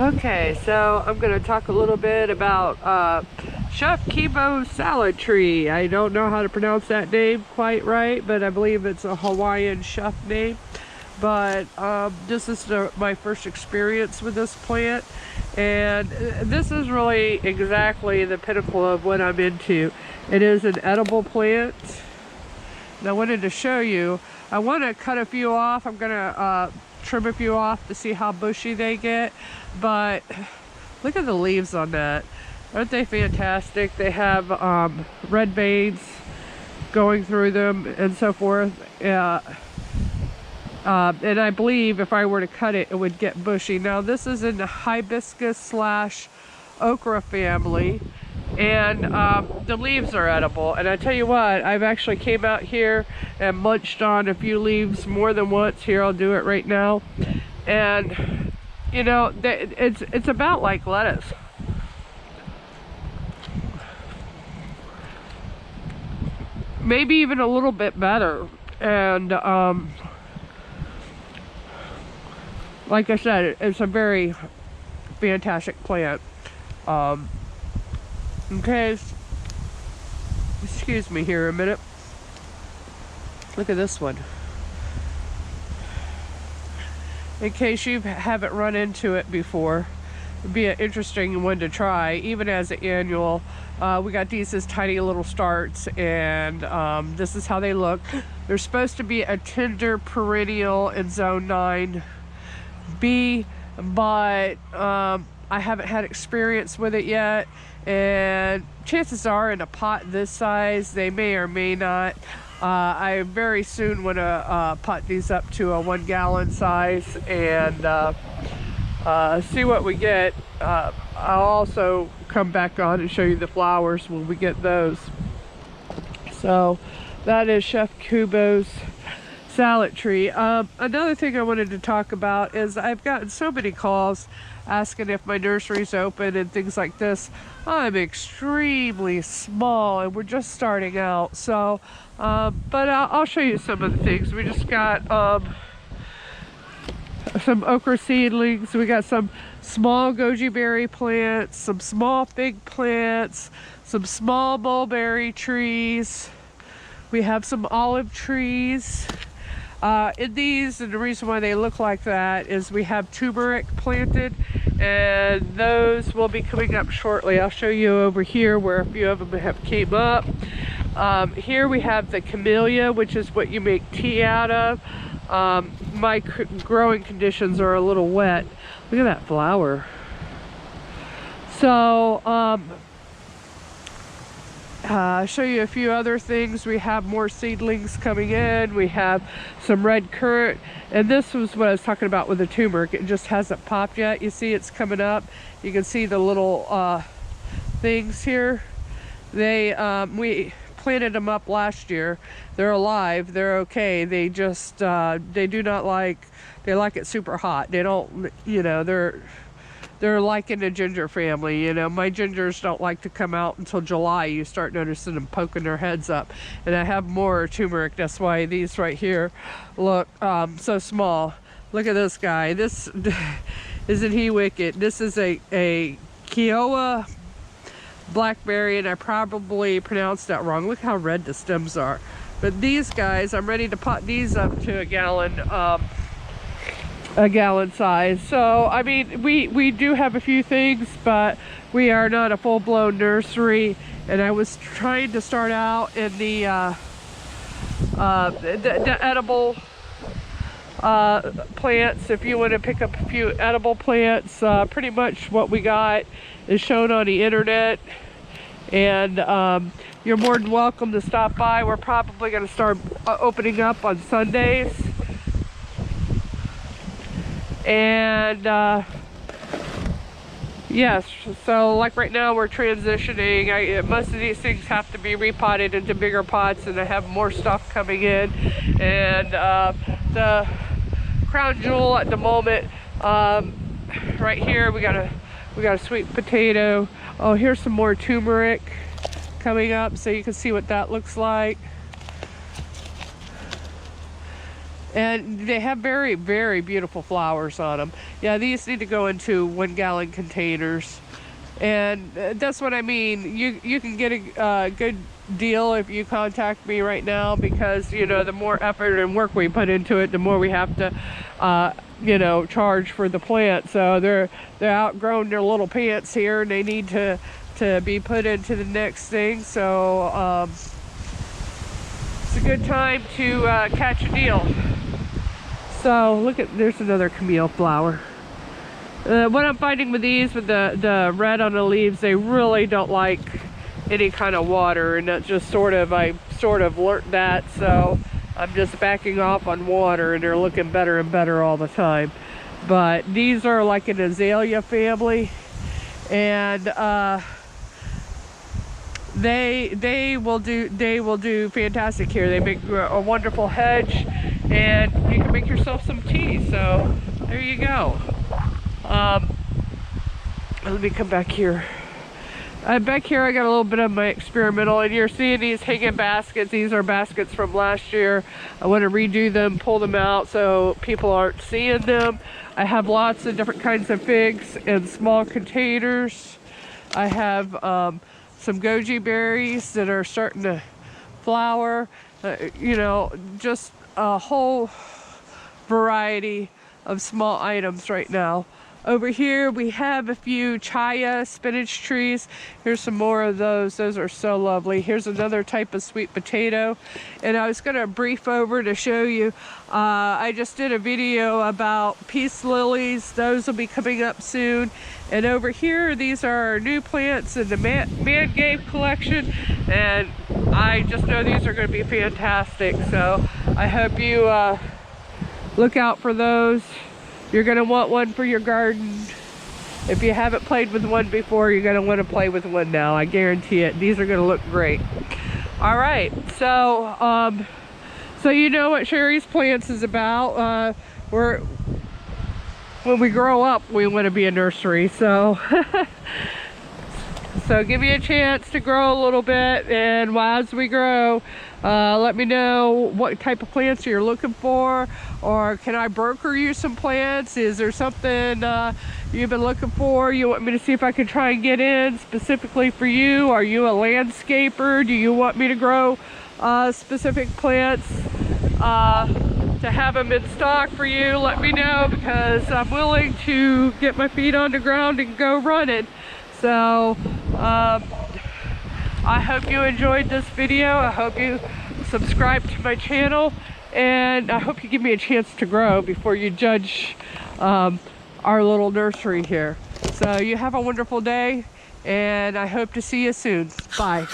Okay, so I'm going to talk a little bit about Chef Kibo's salad tree. I don't know how to pronounce that name quite right, but I believe it's a Hawaiian chef name. But this is my first experience with this plant, and this is really exactly the pinnacle of what I'm into. It is an edible plant, and I wanted to show you. I want to cut a few off. I'm going to trim a few off to see how bushy they get, but look at the leaves on that. Aren't they fantastic? They have red veins going through them and so forth. And I believe if I were to cut it, it would get bushy. Now this is in the hibiscus slash okra family, and the leaves are edible. And I tell you what, I've actually came out here and munched on a few leaves more than once. Here, I'll do it right now. And you know, it's about like lettuce. Maybe even a little bit better. And like I said, it's a very fantastic plant. Okay, excuse me here a minute. Look at this one. In case you haven't run into it before, it'd be an interesting one to try, even as an annual. We got these as tiny little starts, and this is how they look. They're supposed to be a tender perennial in zone 9B, but I haven't had experience with it yet, and chances are in a pot this size they may or may not. I very soon want to pot these up to a 1 gallon size and see what we get. I'll also come back on and show you the flowers when we get those. So that is Chef Kibo's salad tree. Another thing I wanted to talk about is I've gotten so many calls asking if my nursery's open and things like this. I'm extremely small and we're just starting out, so but I'll show you some of the things. We just got some okra seedlings. We got some small goji berry plants, some small fig plants, some small mulberry trees. We have some olive trees. In these, and the reason why they look like that is we have turmeric planted, and those will be coming up shortly. I'll show you over here where a few of them have came up. Here we have the camellia, which is what you make tea out of. My growing conditions are a little wet. Look at that flower. So show you a few other things. We have more seedlings coming in. We have some red currant, and this was what I was talking about with the turmeric. It just hasn't popped yet. You see it's coming up. You can see the little things here. They we planted them up last year. They're alive, they're okay. They just they do not like, they like it super hot. They don't, you know, they're like in the ginger family. You know, my gingers don't like to come out until July. You start noticing them poking their heads up. And I have more turmeric. That's why these right here look so small. Look at this guy. This, isn't he wicked? This is a Kiowa blackberry, and I probably pronounced that wrong. Look how red the stems are. But these guys, I'm ready to pot these up to a gallon size. So I mean, we do have a few things, but we are not a full-blown nursery, and I was trying to start out in the edible plants. If you want to pick up a few edible plants, pretty much what we got is shown on the internet, and you're more than welcome to stop by. We're probably going to start opening up on Sundays. And yes, so like right now we're transitioning. Most of these things have to be repotted into bigger pots, and I have more stuff coming in. And the crown jewel at the moment, right here, we got a sweet potato. Oh, here's some more turmeric coming up, so you can see what that looks like. And they have very, very beautiful flowers on them. Yeah, these need to go into 1-gallon containers. And that's what I mean. You can get a good deal if you contact me right now, because, you know, the more effort and work we put into it, the more we have to, you know, charge for the plant. So they're outgrown their little pants here, and they need to be put into the next thing. So it's a good time to catch a deal. So look at, there's another camille flower. What I'm finding with these, with the red on the leaves, they really don't like any kind of water, and that's just I sort of learned that, so I'm just backing off on water, and they're looking better and better all the time. But these are like an azalea family, and they will do fantastic here. They make a wonderful hedge, and you can make yourself some tea. So there you go. Let me come back here. Back here I got a little bit of my experimental, and you're seeing these hanging baskets. These are baskets from last year. I want to redo them, pull them out so people aren't seeing them. I have lots of different kinds of figs in small containers. I have some goji berries that are starting to flower. You know, just a whole variety of small items right now. Over here we have a few chaya spinach trees. Here's some more of those. Those are so lovely. Here's another type of sweet potato. And I was going to brief over to show you, I just did a video about peace lilies. Those will be coming up soon. And over here, these are our new plants in the man cave collection, and I just know these are going to be fantastic. So I hope you look out for those. You're going to want one for your garden. If you haven't played with one before, you're going to want to play with one now. I guarantee it. These are going to look great. All right. So, so you know what Sherry's Plants is about. When we grow up, we want to be a nursery. So, so give me a chance to grow a little bit. And as we grow, let me know what type of plants you're looking for, or can I broker you some plants? Is there something you've been looking for, you want me to see if I can try and get in specifically for you? Are you a landscaper? Do you want me to grow specific plants to have them in stock for you? Let me know, because I'm willing to get my feet on the ground and go running. So I hope you enjoyed this video. I hope you subscribe to my channel, and I hope you give me a chance to grow before you judge our little nursery here. So you have a wonderful day, and I hope to see you soon. Bye.